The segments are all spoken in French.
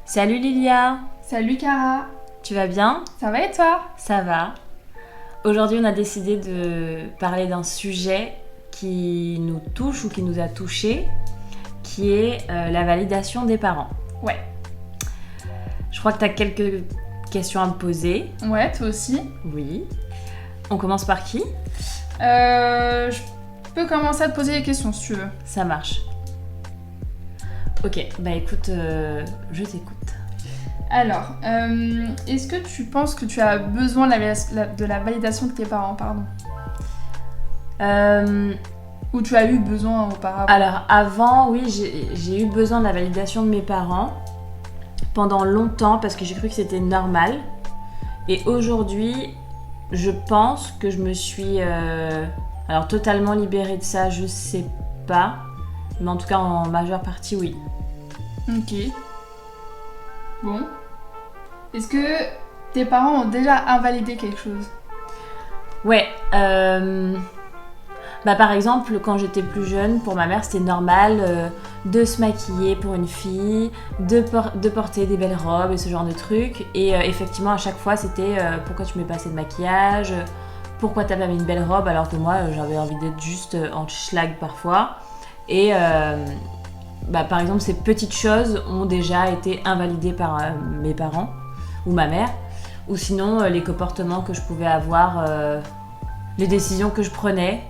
Salut Lilia, Salut Cara, tu vas bien? ça va et toi? Ça va. Aujourd'hui on a décidé de parler d'un sujet qui nous touche ou qui nous a touchés, qui est la validation des parents. Ouais. Je crois que tu as quelques questions à me poser. Ouais, toi aussi. Oui. On commence par qui? Je peux commencer à te poser des questions si tu veux. Ça marche. Ok, bah écoute, je t'écoute. Alors, est-ce que tu penses que tu as besoin de la validation de tes parents, pardon? Ou tu as eu besoin auparavant? Alors avant, oui, j'ai eu besoin de la validation de mes parents pendant longtemps parce que j'ai cru que c'était normal. Et aujourd'hui, je pense que je me suis alors totalement libérée de ça, je sais pas. Mais en tout cas, en majeure partie, oui. Ok. Bon. Est-ce que tes parents ont déjà invalidé quelque chose? Ouais. Bah, par exemple, quand j'étais plus jeune, pour ma mère, c'était normal de se maquiller pour une fille, de porter des belles robes et ce genre de trucs. Et effectivement, à chaque fois, c'était pourquoi tu mets pas assez de maquillage, pourquoi t'as pas mis une belle robe alors que moi, j'avais envie d'être juste en schlag parfois. Et bah, par exemple, ces petites choses ont déjà été invalidées par mes parents ou ma mère. Ou sinon, les comportements que je pouvais avoir, les décisions que je prenais.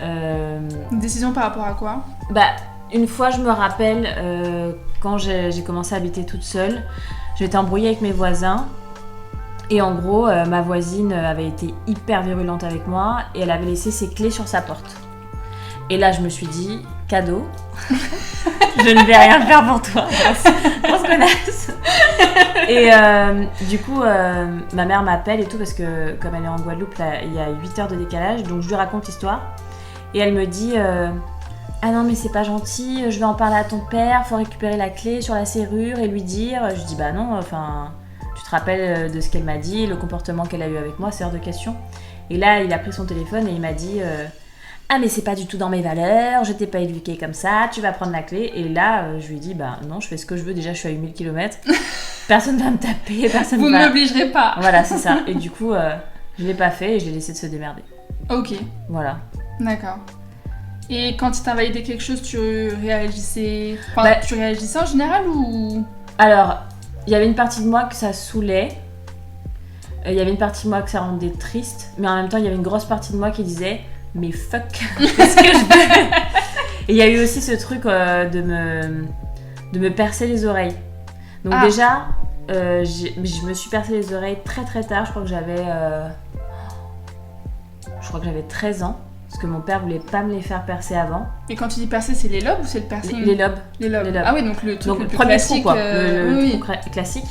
Une décision par rapport à quoi? Bah, une fois, je me rappelle, quand j'ai commencé à habiter toute seule, j'étais embrouillée avec mes voisins. Et en gros, ma voisine avait été hyper virulente avec moi et elle avait laissé ses clés sur sa porte. Et là, je me suis dit, cadeau, je ne vais rien faire pour toi, grosse connasse. Et du coup, ma mère m'appelle et tout parce que comme elle est en Guadeloupe, là, il y a 8 heures de décalage, donc je lui raconte l'histoire. Et elle me dit, ah non mais c'est pas gentil, je vais en parler à ton père, faut récupérer la clé sur la serrure et lui dire. Je dis, bah non, enfin, tu te rappelles de ce qu'elle m'a dit, le comportement qu'elle a eu avec moi, c'est hors de question. Et là, il a pris son téléphone et il m'a dit... ah mais c'est pas du tout dans mes valeurs, je t'ai pas éduquée comme ça, tu vas prendre la clé. Et là, je lui ai dit, bah non, je fais ce que je veux, déjà je suis à 8000 km, personne va me taper, personne Vous va... ne m'obligerez pas. Voilà, c'est ça. Et du coup, je l'ai pas fait et je l'ai laissé de se démerder. Ok, Voilà. d'accord. Et quand il t'a validé quelque chose, tu réagissais... Enfin, Bah, tu réagissais en général ou... Alors, il y avait une partie de moi que ça saoulait, il y avait une partie de moi que ça rendait triste, mais en même temps, il y avait une grosse partie de moi qui disait, mais fuck, qu'est-ce que je veux? Et il y a eu aussi ce truc de me percer les oreilles. Donc déjà, je me suis percé les oreilles très très tard, je crois que j'avais 13 ans. Parce que mon père voulait pas me les faire percer avant. Et quand tu dis percer, c'est les lobes ou c'est le piercing? Les lobes. Les lobes. Les lobes. Ah oui, donc le truc Donc le plus premier classique. trou quoi, le oui. trou classique.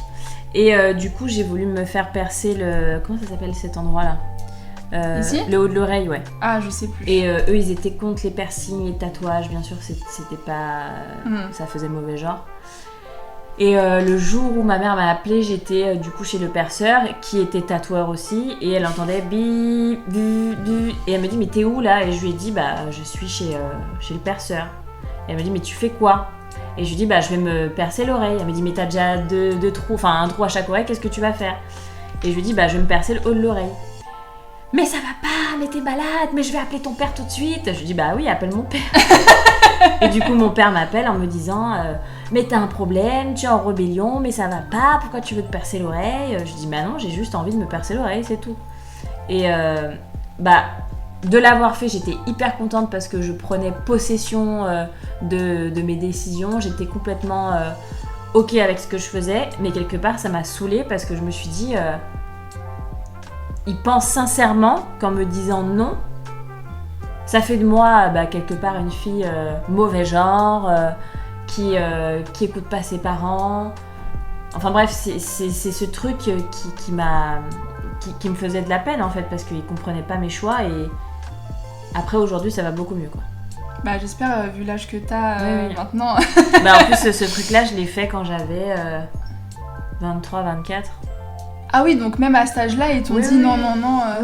Et du coup j'ai voulu me faire percer le... Comment ça s'appelle cet endroit là? Ici? Le haut de l'oreille, ouais. Ah, je sais plus. Et eux ils étaient contre les piercings, les tatouages, bien sûr c'était pas... Ça faisait mauvais genre. Et le jour où ma mère m'a appelée, j'étais du coup chez le perceur qui était tatoueur aussi et elle entendait bi bu bu et elle me dit mais t'es où là? Et je lui ai dit bah je suis chez le perceur. Et elle me dit mais tu fais quoi? Et je lui dis bah je vais me percer l'oreille. Elle me dit mais t'as déjà deux trous, enfin un trou à chaque oreille, qu'est-ce que tu vas faire? Et je lui dis bah je vais me percer le haut de l'oreille. Mais ça va pas, mais t'es malade, mais je vais appeler ton père tout de suite. Je lui dis bah oui, appelle mon père. Et du coup mon père m'appelle en me disant mais t'as un problème, tu es en rébellion, mais ça va pas, pourquoi tu veux te percer l'oreille? Je dis bah non, j'ai juste envie de me percer l'oreille, c'est tout. Et bah de l'avoir fait, j'étais hyper contente parce que je prenais possession de mes décisions, j'étais complètement ok avec ce que je faisais, mais quelque part ça m'a saoulée parce que je me suis dit il pense sincèrement qu'en me disant non, ça fait de moi quelque part une fille mauvais genre, qui écoute pas ses parents. Enfin bref, c'est ce truc qui me faisait de la peine en fait, parce qu'il comprenait pas mes choix et après aujourd'hui ça va beaucoup mieux quoi. Bah j'espère vu l'âge que t'as Oui. maintenant. Bah en plus ce truc là je l'ai fait quand j'avais 23, 24. Ah oui, donc même à cet âge-là, ils t'ont dit non.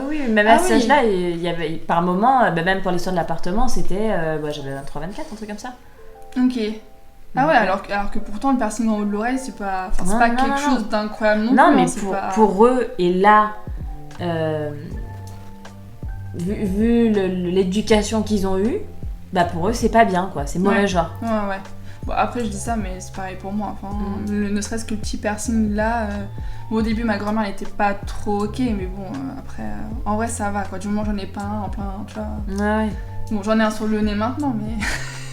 Oui, même à cet âge-là, il y avait par moment, même pour l'histoire de l'appartement, c'était j'avais 23, 24, un truc comme ça. Ok. Ah ouais, alors que pourtant le piercing en haut de l'oreille, c'est pas quelque chose d'incroyable non plus. Non, mais hein, pour eux, et là, vu l'éducation qu'ils ont eue, bah pour eux c'est pas bien quoi, c'est mauvais genre. Ouais. Bon, après je dis ça, mais c'est pareil pour moi. Enfin, ne serait-ce que le petit piercing là. Bon, au début ma grand-mère elle était pas trop ok, mais bon après, en vrai ça va quoi. Du moment j'en ai pas un en plein, tu vois. Ouais. Bon, j'en ai un sur le nez maintenant, mais.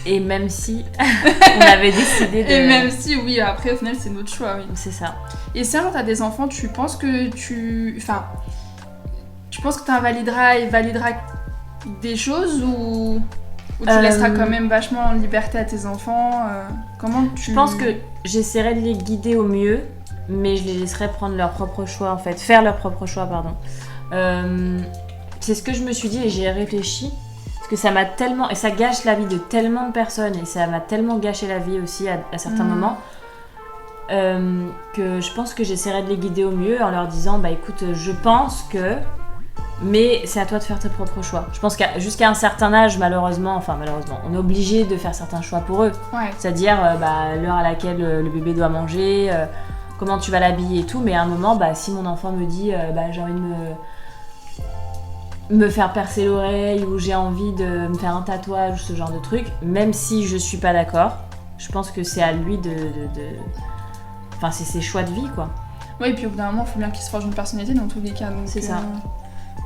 Et même si on avait décidé de. Et même si oui, après au final c'est notre choix, oui. C'est ça. Et si un jour t'as des enfants, tu penses que t'invalideras et valideras des choses ou tu laisseras quand même vachement en liberté à tes enfants comment tu... Je pense que j'essaierai de les guider au mieux, mais je les laisserai prendre leur propre choix en fait, faire leur propre choix, pardon. C'est ce que je me suis dit et j'y ai réfléchi, parce que ça m'a tellement... Et ça gâche la vie de tellement de personnes et ça m'a tellement gâché la vie aussi à certains moments. Que je pense que j'essaierai de les guider au mieux en leur disant bah écoute, je pense que... Mais c'est à toi de faire tes propres choix. Je pense qu'à jusqu'à un certain âge, malheureusement, on est obligé de faire certains choix pour eux. Ouais. C'est-à-dire l'heure à laquelle le bébé doit manger, comment tu vas l'habiller et tout. Mais à un moment, si mon enfant me dit j'ai envie de me faire percer l'oreille ou j'ai envie de me faire un tatouage ou ce genre de truc, même si je suis pas d'accord, je pense que c'est à lui de... Enfin, c'est ses choix de vie, quoi. Oui, et puis au bout d'un moment, il faut bien qu'ils se forgent une personnalité dans tous les cas. Donc, c'est ça.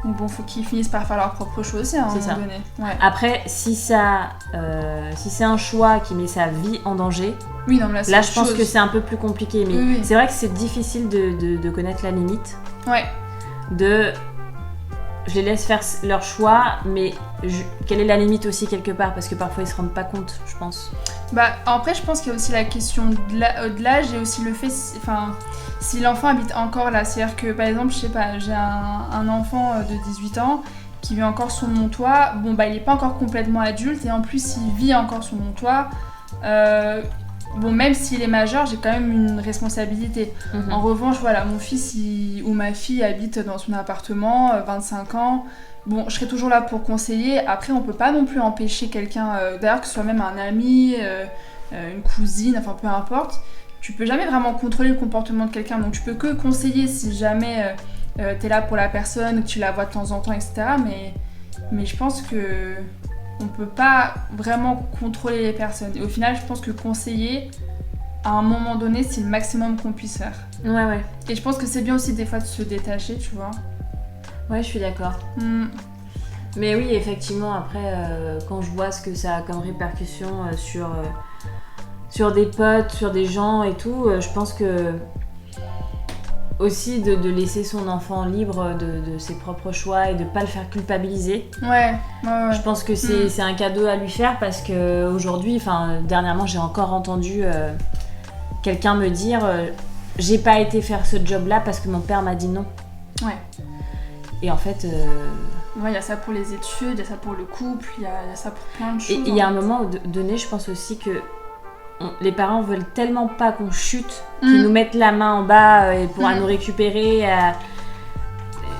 Donc bon, faut qu'ils finissent par faire leur propre choix aussi à un moment donné. Ouais. Après, si c'est un choix qui met sa vie en danger, oui, non, là je pense que c'est un peu plus compliqué. Mais c'est vrai que c'est difficile de connaître la limite. Ouais. Je les laisse faire leur choix, mais quelle est la limite aussi quelque part? Parce que parfois ils se rendent pas compte, je pense. Après, je pense qu'il y a aussi la question de l'âge et aussi le fait, si l'enfant habite encore là, c'est-à-dire que par exemple, je sais pas, j'ai un enfant de 18 ans qui vit encore sur mon toit, il est pas encore complètement adulte et en plus il vit encore sur mon toit, même s'il est majeur, j'ai quand même une responsabilité. En revanche, voilà, mon fils ou ma fille habite dans son appartement, 25 ans, je serai toujours là pour conseiller. Après, on peut pas non plus empêcher quelqu'un, d'ailleurs que ce soit même un ami, une cousine, enfin peu importe, tu peux jamais vraiment contrôler le comportement de quelqu'un, donc tu peux que conseiller si jamais t'es là pour la personne, que tu la vois de temps en temps, etc. Mais je pense que on peut pas vraiment contrôler les personnes. Et au final, je pense que conseiller, à un moment donné, c'est le maximum qu'on puisse faire. Ouais. Et je pense que c'est bien aussi des fois de se détacher, tu vois. Ouais, je suis d'accord. Mais oui, effectivement, après, quand je vois ce que ça a comme répercussion sur des potes, sur des gens et tout, je pense que aussi de laisser son enfant libre de ses propres choix et de pas le faire culpabiliser. Ouais. Je pense que c'est un cadeau à lui faire parce que aujourd'hui, dernièrement, j'ai encore entendu quelqu'un me dire j'ai pas été faire ce job-là parce que mon père m'a dit non. Ouais. Et en fait... il y a ça pour les études, il y a ça pour le couple, il y a ça pour plein de choses. Et il y a un moment donné, je pense aussi que les parents veulent tellement pas qu'on chute, qu'ils nous mettent la main en bas pour nous récupérer.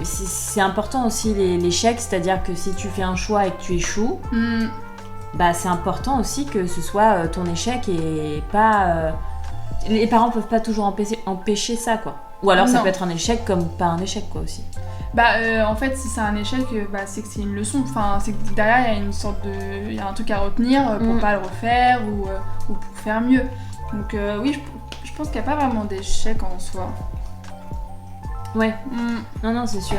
C'est important aussi l'échec, c'est-à-dire que si tu fais un choix et que tu échoues, c'est important aussi que ce soit ton échec et pas... Les parents peuvent pas toujours empêcher ça, quoi. Ou alors ça peut être un échec comme pas un échec, quoi, aussi. En fait, si c'est un échec, c'est que c'est une leçon. Enfin, c'est que derrière, il y a un truc à retenir pour pas le refaire ou pour faire mieux. Donc oui, je pense qu'il n'y a pas vraiment d'échec en soi. Ouais. Non, c'est sûr.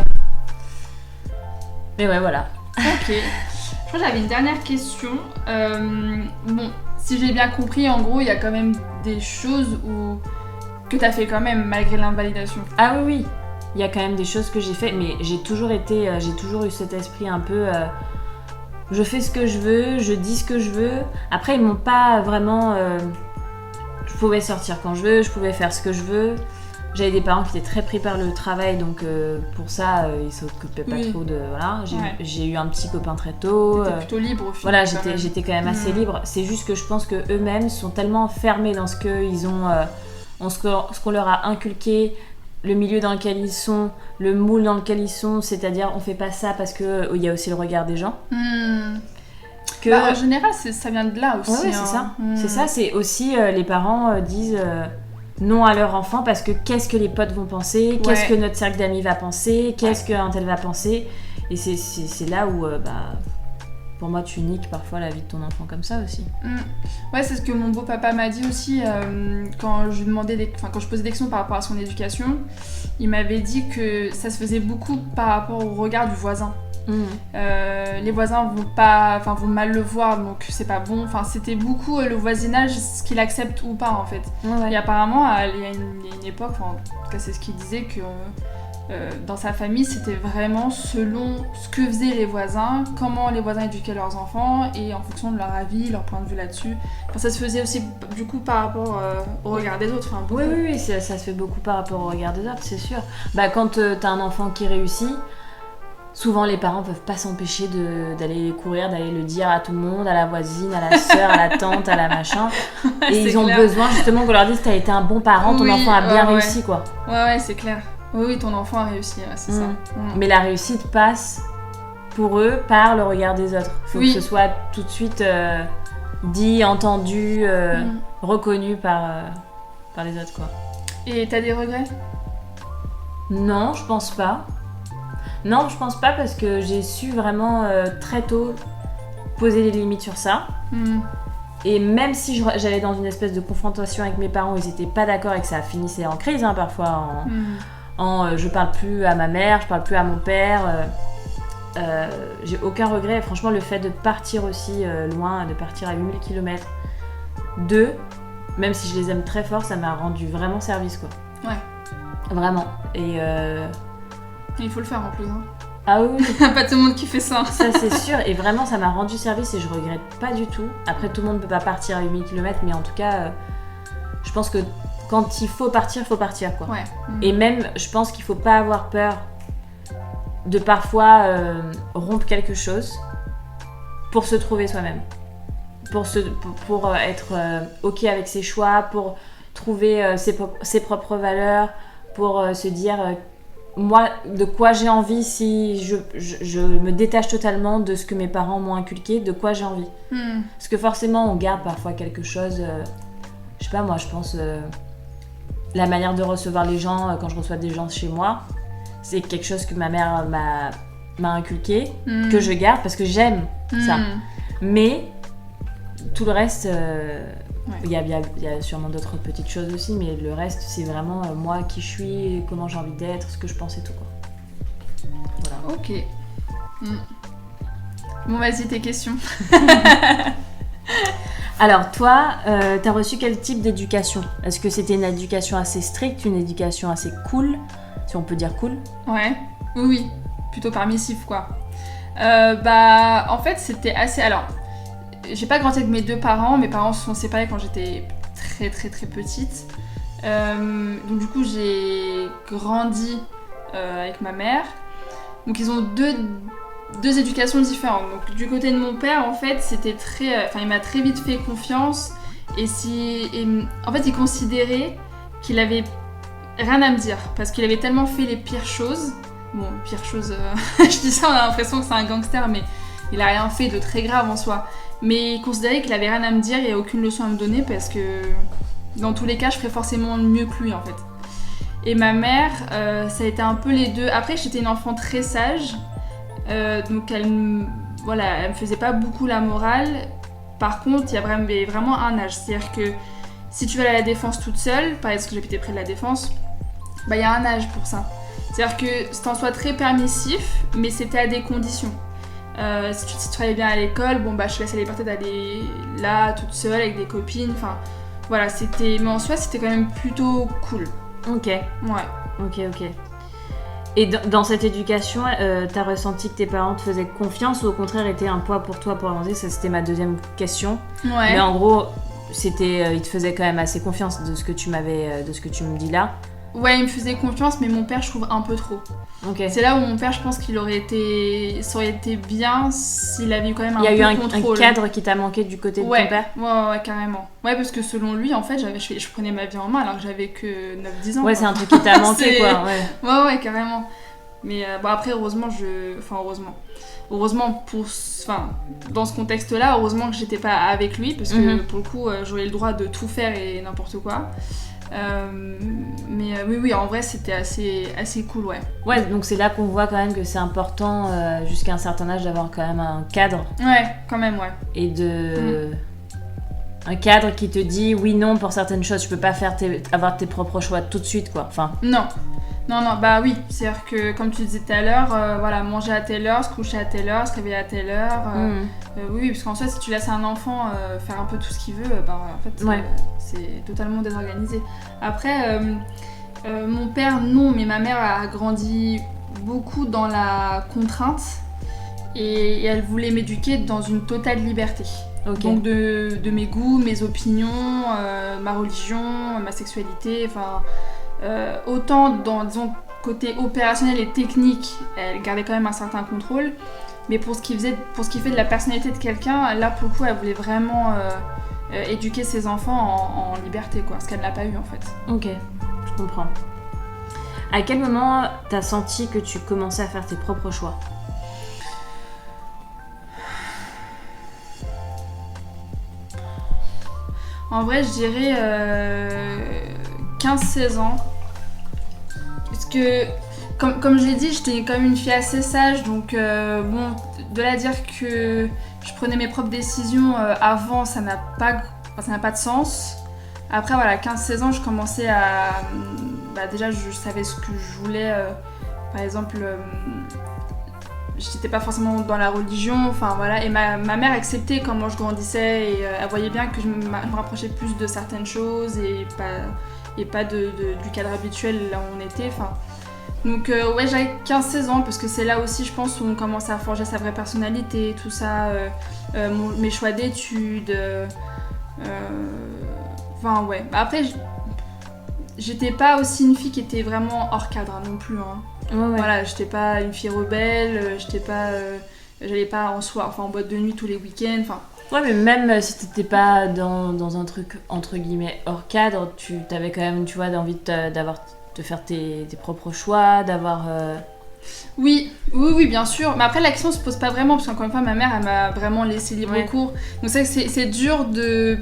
Mais ouais, voilà. Ok. Je crois que j'avais une dernière question. Si j'ai bien compris, en gros, il y a quand même des choses que t'as fait quand même, malgré l'invalidation. Ah oui. Il y a quand même des choses que j'ai fait, mais j'ai toujours eu cet esprit un peu... je fais ce que je veux, je dis ce que je veux. Après, ils m'ont pas vraiment... je pouvais sortir quand je veux, je pouvais faire ce que je veux. J'avais des parents qui étaient très pris par le travail, donc pour ça, ils s'occupaient pas trop de... Voilà. J'ai eu un petit copain très tôt. T'étais plutôt libre au final. Voilà, j'étais quand même assez libre. C'est juste que je pense qu'eux-mêmes sont tellement enfermés dans ce qu'ils ont... ce qu'on leur a inculqué, le milieu dans lequel ils sont, le moule dans lequel ils sont, c'est-à-dire on fait pas ça parce que il y a aussi le regard des gens. que... En général, ça vient de là aussi. Ouais, c'est ça. C'est ça, c'est aussi les parents disent non à leur enfant parce que qu'est-ce que les potes vont penser, qu'est-ce que notre cercle d'amis va penser, qu'est-ce qu'un tel va penser. Et c'est là où, pour moi, tu niques parfois la vie de ton enfant comme ça aussi. Ouais, c'est ce que mon beau-papa m'a dit aussi quand je lui demandais quand je posais des questions par rapport à son éducation. Il m'avait dit que ça se faisait beaucoup par rapport au regard du voisin. Les voisins vont mal le voir, donc c'est pas bon. Enfin, c'était beaucoup le voisinage, ce qu'il accepte ou pas en fait. Et apparemment, il y a une époque, en tout cas c'est ce qu'il disait, que dans sa famille, c'était vraiment selon ce que faisaient les voisins, comment les voisins éduquaient leurs enfants et en fonction de leur avis, leur point de vue là-dessus. Enfin, ça se faisait aussi du coup par rapport au regard des autres. Oui, ça se fait beaucoup par rapport au regard des autres, c'est sûr. Quand t'as un enfant qui réussit, souvent les parents peuvent pas s'empêcher d'aller courir, d'aller le dire à tout le monde, à la voisine, à la sœur, à la tante, à la machin. Et ils ont besoin justement qu'on leur dise t'as été un bon parent, ton enfant a bien réussi quoi. Ouais, c'est clair. Oui, ton enfant a réussi, c'est ça. Mais la réussite passe pour eux par le regard des autres. Faut que ce soit tout de suite dit, entendu, reconnu par les autres quoi. Et t'as des regrets ? Non, je pense pas. Non, je pense pas parce que j'ai su vraiment très tôt poser des limites sur ça. Et même si j'allais dans une espèce de confrontation avec mes parents, ils étaient pas d'accord et que ça finissait en crise parfois, je parle plus à ma mère, je parle plus à mon père. J'ai aucun regret. Franchement, le fait de partir aussi loin, de partir à 8000 km, même si je les aime très fort, ça m'a rendu vraiment service quoi. Ouais. Vraiment. Et il faut le faire en plus. Ah oui. Pas tout le monde qui fait ça. Ça c'est sûr. Et vraiment, ça m'a rendu service et je regrette pas du tout. Après, tout le monde peut pas partir à 8000 km, mais en tout cas, je pense que quand il faut partir quoi. Ouais. Et même, je pense qu'il faut pas avoir peur de parfois rompre quelque chose pour se trouver soi-même. Pour être ok avec ses choix, pour trouver ses propres valeurs, pour se dire moi de quoi j'ai envie si je me détache totalement de ce que mes parents m'ont inculqué, de quoi j'ai envie. Parce que forcément on garde parfois quelque chose, je sais pas moi, je pense la manière de recevoir les gens quand je reçois des gens chez moi, c'est quelque chose que ma mère m'a inculqué, que je garde parce que j'aime ça. Mais tout le reste, il y a sûrement d'autres petites choses aussi, mais le reste, c'est vraiment moi qui je suis, comment j'ai envie d'être, ce que je pense et tout quoi. Voilà. Ok. Bon, vas-y, tes questions. Alors, toi, t'as reçu quel type d'éducation ? Est-ce que c'était une éducation assez stricte, une éducation assez cool, si on peut dire cool ? Ouais, oui, plutôt permissif quoi. En fait, c'était assez... Alors, j'ai pas grandi avec mes deux parents, mes parents se sont séparés quand j'étais très très très petite. Donc du coup, j'ai grandi avec ma mère. Donc ils ont deux éducations différentes. Donc du côté de mon père, en fait, c'était très... il m'a très vite fait confiance. Et en fait, il considérait qu'il avait rien à me dire. Parce qu'il avait tellement fait les pires choses. Bon, pires choses... je dis ça, on a l'impression que c'est un gangster, mais il a rien fait de très grave en soi. Mais il considérait qu'il avait rien à me dire et aucune leçon à me donner parce que dans tous les cas, je ferais forcément mieux que lui en fait. Et ma mère, ça a été un peu les deux. Après, j'étais une enfant très sage, donc elle me faisait pas beaucoup la morale. Par contre, il y a vraiment un âge. C'est-à-dire que si tu vas à la défense toute seule, par exemple, j'habitais près de la défense, il y a un âge pour ça. C'est-à-dire que c'était en soi très permissif, mais c'était à des conditions. Si tu allais bien à l'école, je te laissais la liberté d'aller là toute seule avec des copines, voilà, mais en soi c'était quand même plutôt cool. Ok. Ouais. Ok. Et dans cette éducation, t'as ressenti que tes parents te faisaient confiance ou au contraire étaient un poids pour toi pour avancer ? Ça c'était ma deuxième question. Ouais. Mais en gros, ils te faisaient quand même assez confiance de ce que tu me dis là. Ouais, il me faisait confiance, mais mon père, je trouve un peu trop. Okay. C'est là où mon père, je pense qu'il ça aurait été bien s'il avait eu quand même un peu de contrôle. Il y a eu un cadre qui t'a manqué du côté de ton père ? Ouais, carrément. Ouais, parce que selon lui, en fait, je prenais ma vie en main alors que j'avais que 9-10 ans. Ouais, quoi. c'est un truc qui t'a manqué, quoi. Ouais, carrément. Mais bon, après, heureusement, dans ce contexte-là, heureusement que j'étais pas avec lui, parce que pour le coup, j'aurais le droit de tout faire et n'importe quoi. Mais oui, en vrai, c'était assez cool, ouais. Ouais, donc c'est là qu'on voit quand même que c'est important, jusqu'à un certain âge, d'avoir quand même un cadre. Ouais, quand même, ouais. Et un cadre qui te dit oui, non pour certaines choses. Tu peux pas avoir tes propres choix tout de suite, quoi. Enfin... Non, bah oui. C'est-à-dire que, comme tu disais tout à l'heure, voilà, manger à telle heure, se coucher à telle heure, se réveiller à telle heure. Oui, parce qu'en soi, si tu laisses un enfant faire un peu tout ce qu'il veut, en fait, c'est totalement désorganisé. Après, mon père, non, mais ma mère a grandi beaucoup dans la contrainte et elle voulait m'éduquer dans une totale liberté. Okay. Donc de mes goûts, mes opinions, ma religion, ma sexualité, enfin autant dans, disons, côté opérationnel et technique, elle gardait quand même un certain contrôle, mais pour ce qui fait de la personnalité de quelqu'un, là pour le coup elle voulait vraiment éduquer ses enfants en liberté, quoi, ce qu'elle n'a pas eu en fait. Ok, je comprends. À quel moment t'as senti que tu commençais à faire tes propres choix ? En vrai, je dirais 15-16 ans. Parce que, comme je l'ai dit, j'étais quand même une fille assez sage. Donc, bon, de là à dire que je prenais mes propres décisions avant, ça n'a pas de sens. Après, voilà, 15-16 ans, je commençais à... déjà, je savais ce que je voulais. Par exemple... j'étais pas forcément dans la religion, enfin voilà, et ma mère acceptait comment je grandissais et elle voyait bien que je me rapprochais plus de certaines choses et pas du cadre habituel là où on était, enfin. Donc ouais, j'avais 15-16 ans parce que c'est là aussi, je pense, où on commence à forger sa vraie personnalité, tout ça, mes choix d'études, enfin ouais. Après, j'étais pas aussi une fille qui était vraiment hors cadre non plus, hein. Ouais. Voilà, j'étais pas une fille rebelle, j'allais pas en boîte de nuit tous les week-ends, enfin. Ouais, mais même si t'étais pas dans un truc entre guillemets hors cadre, tu t'avais quand même, tu vois, envie de faire tes propres choix, d'avoir. Oui, bien sûr. Mais après, la question se pose pas vraiment, parce qu'encore une fois, ma mère, elle m'a vraiment laissé libre cours. Donc c'est dur de...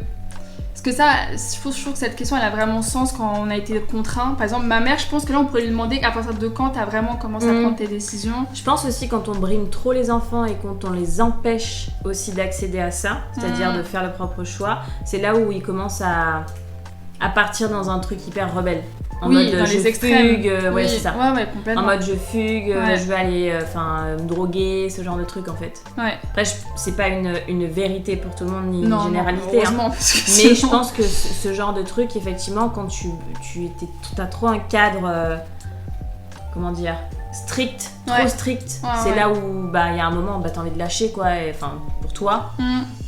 Parce que ça, je trouve que cette question, elle a vraiment sens quand on a été contraint. Par exemple, ma mère, je pense que là, on pourrait lui demander à partir de quand t'as vraiment commencé à prendre tes décisions. Je pense aussi quand on brime trop les enfants et quand on les empêche aussi d'accéder à ça, c'est-à-dire de faire le propre choix, c'est là où ils commencent à partir dans un truc hyper rebelle. En mode dans je les extrêmes. fugue, ouais, c'est ça. Ouais, complètement. En mode je fugue, je vais aller me droguer, ce genre de truc en fait. Ouais. Après, c'est pas une vérité pour tout le monde, ni une généralité. Heureusement, parce que mais je pense que ce genre de truc, effectivement, quand t'as trop un cadre, comment dire, strict, trop strict, c'est là où il y a un moment, t'as envie de lâcher, quoi, pour toi,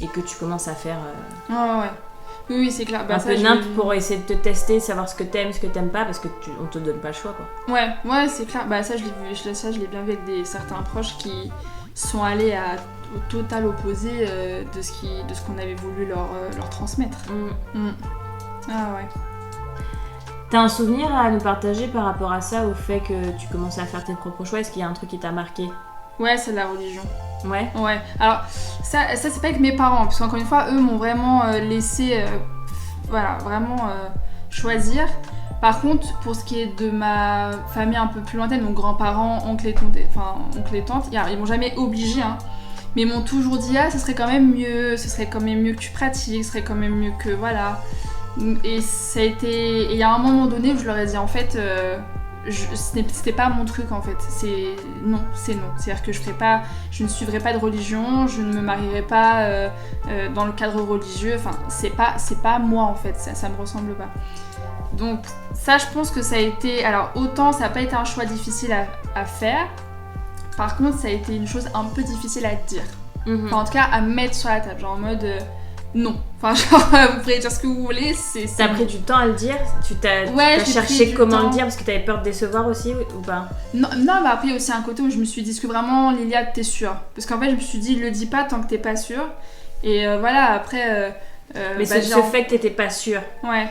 et que tu commences à faire. Ouais. Oui, c'est clair. Un peu nimp pour essayer de te tester, savoir ce que t'aimes, ce que t'aimes pas, parce que on te donne pas le choix, quoi. Ouais, c'est clair. Ça, je l'ai bien vu avec certains proches qui sont allés au total opposé de ce qu'on avait voulu leur transmettre. Ah ouais. T'as un souvenir à nous partager par rapport à ça, au fait que tu commençais à faire tes propres choix? Est-ce qu'il y a un truc qui t'a marqué? Ouais, c'est la religion. Ouais. Alors, ça c'est pas avec mes parents, parce qu'encore une fois, eux m'ont vraiment laissé choisir. Par contre, pour ce qui est de ma famille un peu plus lointaine, donc grands-parents, oncles et tantes, ils m'ont jamais obligée, hein, mais ils m'ont toujours dit ce serait quand même mieux que tu pratiques, ce serait quand même mieux que voilà. Et ça a été, il y a un moment donné où je leur ai dit en fait, c'était pas mon truc en fait, c'est non. C'est-à-dire que je ne suivrai pas de religion, je ne me marierai pas dans le cadre religieux, enfin c'est pas moi en fait, ça me ressemble pas. Donc ça, je pense que ça a été, alors autant ça n'a pas été un choix difficile à faire, par contre ça a été une chose un peu difficile à dire, enfin en tout cas à mettre sur la table, genre en mode non, enfin genre vous pourrez dire ce que vous voulez, T'as pris du temps à le dire? T'as cherché comment le dire parce que t'avais peur de décevoir aussi ou pas? Non, mais après il y a aussi un côté où je me suis dit, est-ce que vraiment Lilia t'es sûre? Parce qu'en fait je me suis dit, le dis pas tant que t'es pas sûre. Et voilà, après mais ce fait que t'étais pas sûre,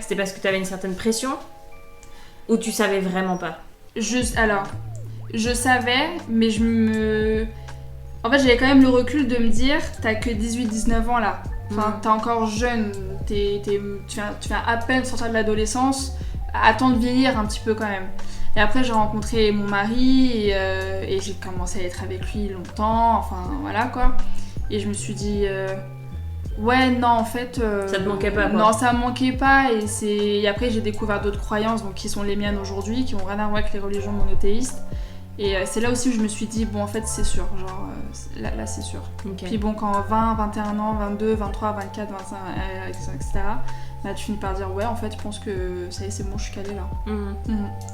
c'était parce que t'avais une certaine pression? Ou tu savais vraiment pas? Alors, je savais, mais en fait, j'avais quand même le recul de me dire, t'as que 18-19 ans là. Enfin, t'es encore jeune, tu viens à peine sortir de l'adolescence, attends de vieillir un petit peu quand même. Et après, j'ai rencontré mon mari et j'ai commencé à être avec lui longtemps, enfin voilà quoi. Et je me suis dit, ouais, non, en fait. Ça te manquait pas quoi. Non, ça me manquait pas. Et après, j'ai découvert d'autres croyances donc, qui sont les miennes aujourd'hui, qui n'ont rien à voir avec les religions monothéistes. Et c'est là aussi où je me suis dit, bon, en fait, c'est sûr, genre, là c'est sûr. Okay. Puis bon, quand 20, 21 ans, 22, 23, 24, 25, etc., bah, tu finis par dire, ouais, en fait, je pense que ça y est, c'est bon, je suis calée là.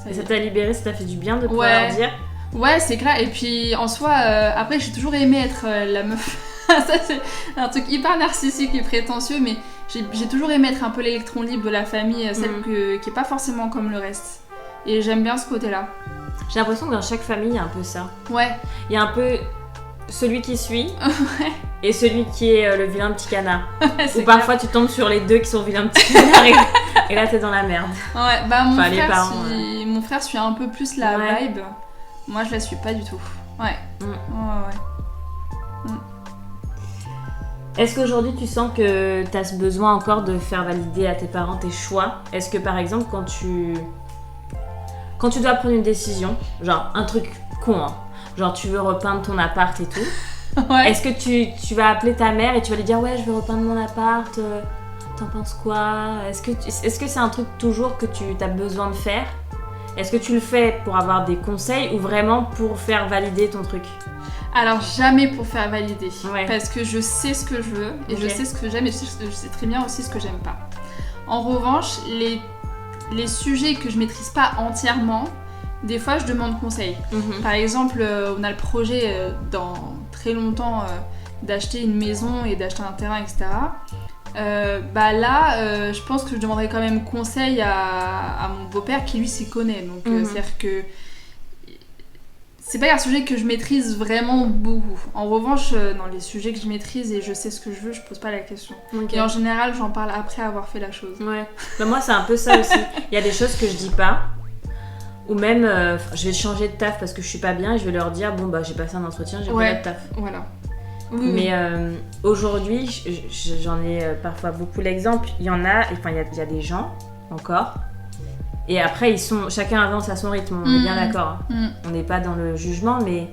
Et ça t'a libéré, ça t'a fait du bien de pouvoir leur dire? Ouais, c'est clair. Et puis, en soi, après, j'ai toujours aimé être la meuf. Ça, c'est un truc hyper narcissique et prétentieux, mais j'ai toujours aimé être un peu l'électron libre de la famille, celle qui est pas forcément comme le reste. Et j'aime bien ce côté-là. J'ai l'impression que dans chaque famille, il y a un peu ça. Ouais. Il y a un peu celui qui suit et celui qui est le vilain petit canard. Ou parfois tu tombes sur les deux qui sont vilains petits canards et là t'es dans la merde. Ouais, bah mon, enfin, mon frère suit un peu plus la vibe. Moi je la suis pas du tout. Ouais. Ouais. Est-ce qu'aujourd'hui tu sens que t'as ce besoin encore de faire valider à tes parents tes choix? Est-ce que par exemple quand tu dois prendre une décision, genre un truc con, hein, genre tu veux repeindre ton appart et tout, est-ce que tu vas appeler ta mère et tu vas lui dire ouais je veux repeindre mon appart, t'en penses quoi? Est-ce que c'est un truc toujours que tu as besoin de faire? Est-ce que tu le fais pour avoir des conseils ou vraiment pour faire valider ton truc? Alors jamais pour faire valider, parce que je sais ce que je veux et je sais ce que j'aime et je sais très bien aussi ce que j'aime pas. En revanche, les sujets que je maîtrise pas entièrement, des fois je demande conseil. Par exemple, on a le projet dans très longtemps d'acheter une maison et d'acheter un terrain, etc. Bah là, je pense que je demanderais quand même conseil à mon beau-père qui lui s'y connaît. Donc c'est-à-dire que c'est pas un sujet que je maîtrise vraiment beaucoup. En revanche, dans les sujets que je maîtrise et je sais ce que je veux, je pose pas la question. Et en général, j'en parle après avoir fait la chose. Ouais. Bah moi, c'est un peu ça aussi. Il y a des choses que je dis pas. Ou même, je vais changer de taf parce que je suis pas bien et je vais leur dire, bon bah j'ai passé un entretien, j'ai pas de taf. Voilà. Mais aujourd'hui, j'en ai parfois beaucoup l'exemple. Il y en a, enfin il y a des gens encore. Et après, chacun avance à son rythme, on est bien d'accord. On n'est pas dans le jugement, mais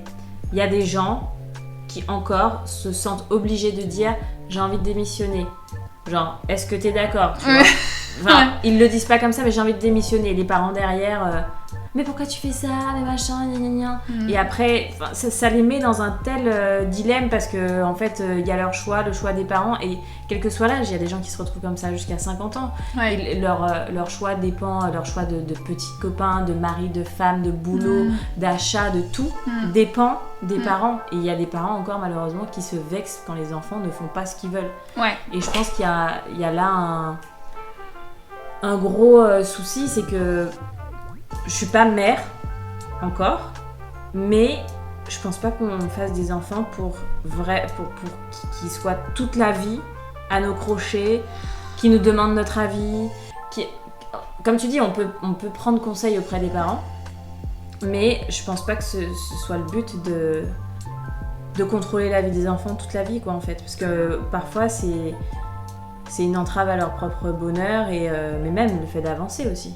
il y a des gens qui encore se sentent obligés de dire j'ai envie de démissionner. Genre, est-ce que t'es d'accord, tu vois? Enfin, ils le disent pas comme ça, mais j'ai envie de démissionner. Les parents derrière, mais pourquoi tu fais ça, mais machin, gna gna gna. Et après, ça les met dans un tel dilemme parce que en fait, il y a leur choix, le choix des parents, et quel que soit l'âge, il y a des gens qui se retrouvent comme ça jusqu'à 50 ans. Et leur choix dépend, leur choix de petits copains, de mari, de femme, de boulot, d'achat, de tout, dépend des parents. Et il y a des parents encore malheureusement qui se vexent quand les enfants ne font pas ce qu'ils veulent. Et je pense qu'il y a là un gros souci, c'est que je suis pas mère encore, mais je pense pas qu'on fasse des enfants pour qu'ils soient toute la vie à nos crochets, qui nous demandent notre avis, comme tu dis, on peut prendre conseil auprès des parents, mais je pense pas que ce soit le but de contrôler la vie des enfants toute la vie, quoi, en fait, parce que parfois c'est une entrave à leur propre bonheur, mais même le fait d'avancer aussi.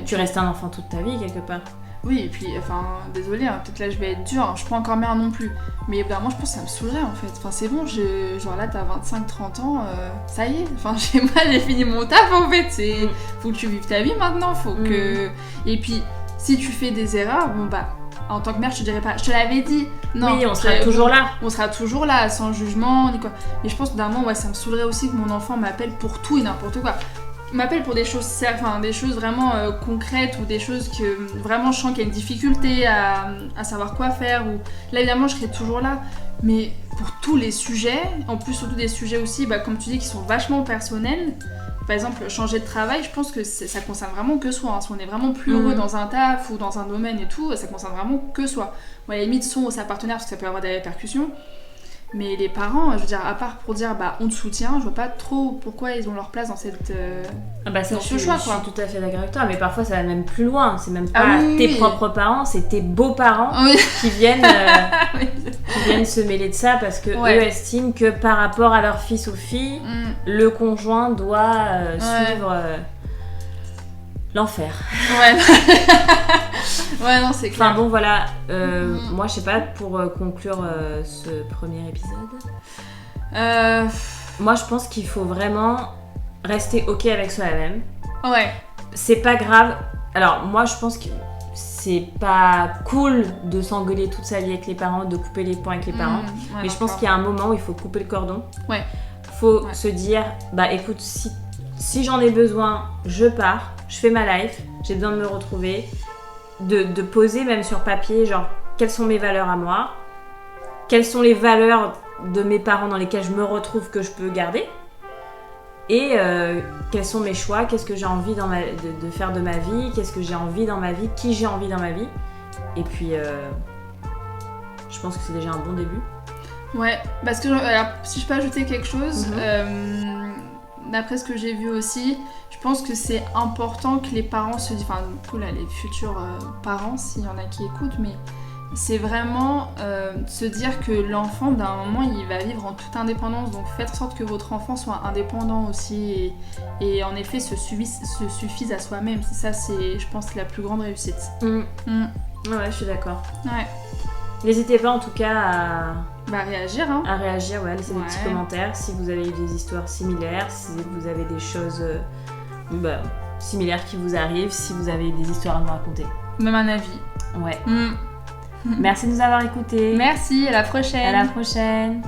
Tu restes un enfant toute ta vie, quelque part. Oui, et puis, enfin, désolée, hein, peut-être là je vais être dure, hein, je suis pas encore mère non plus. Mais évidemment, je pense que ça me saoulerait en fait. Enfin, c'est bon, genre là, t'as 25-30 ans, ça y est. Enfin, j'ai fini mon taf en fait. Faut que tu vives ta vie maintenant, faut que. Et puis, si tu fais des erreurs, bon bah. En tant que mère, je te dirais pas, je te l'avais dit. Non, oui, on sera toujours là. On sera toujours là, sans jugement, ni quoi. Mais je pense que d'un moment, ça me saoulerait aussi que mon enfant m'appelle pour tout et n'importe quoi. Il m'appelle pour des choses, des choses vraiment concrètes ou des choses que vraiment je sens qu'il y a une difficulté à savoir quoi faire. Ou... Là, évidemment, je serai toujours là. Mais pour tous les sujets, en plus, surtout des sujets aussi, comme tu dis, qui sont vachement personnels. Par exemple, changer de travail, je pense que ça concerne vraiment que soi. Hein. Si on est vraiment plus heureux dans un taf ou dans un domaine et tout, ça concerne vraiment que soi. Bon, à la limite, son ou sa partenaire, parce que ça peut avoir des répercussions. Mais les parents, je veux dire, à part pour dire on te soutient, je vois pas trop pourquoi ils ont leur place dans cette. Ça, dans ce choix, je quoi. suis tout à fait d'accord avec toi, mais parfois ça va même plus loin. C'est même pas tes propres parents, c'est tes beaux-parents qui viennent se mêler de ça parce que eux estiment que par rapport à leur fils ou fille, le conjoint doit suivre l'enfer. Ouais. Ouais, non, c'est clair. Enfin bon, voilà. Moi, je sais pas, pour conclure ce premier épisode. Moi, je pense qu'il faut vraiment rester ok avec soi-même. Ouais. C'est pas grave. Alors, moi, je pense que c'est pas cool de s'engueuler toute sa vie avec les parents, de couper les ponts avec les parents. Mais je pense qu'il y a un moment où il faut couper le cordon. Ouais. Faut se dire, écoute, si j'en ai besoin, je pars, je fais ma life, j'ai besoin de me retrouver. De poser même sur papier, genre, quelles sont mes valeurs à moi, quelles sont les valeurs de mes parents dans lesquelles je me retrouve que je peux garder, et quels sont mes choix, qu'est-ce que j'ai envie de faire de ma vie, qu'est-ce que j'ai envie dans ma vie, qui j'ai envie dans ma vie. Et puis, je pense que c'est déjà un bon début. Ouais, parce que alors, si je peux ajouter quelque chose, d'après ce que j'ai vu aussi, je pense que c'est important que les parents se disent, enfin du coup là les futurs parents, s'il y en a qui écoutent, mais c'est vraiment se dire que l'enfant d'un moment il va vivre en toute indépendance, donc faites en sorte que votre enfant soit indépendant aussi et en effet se suffise à soi-même. Ça c'est, je pense, la plus grande réussite. Ouais, je suis d'accord. Ouais. N'hésitez pas en tout cas à réagir, à réagir, laisser des petits commentaires si vous avez eu des histoires similaires, si vous avez des choses similaires qui vous arrivent, si vous avez des histoires à nous raconter. Même un avis. Ouais. Merci de nous avoir écoutés. Merci, à la prochaine. À la prochaine.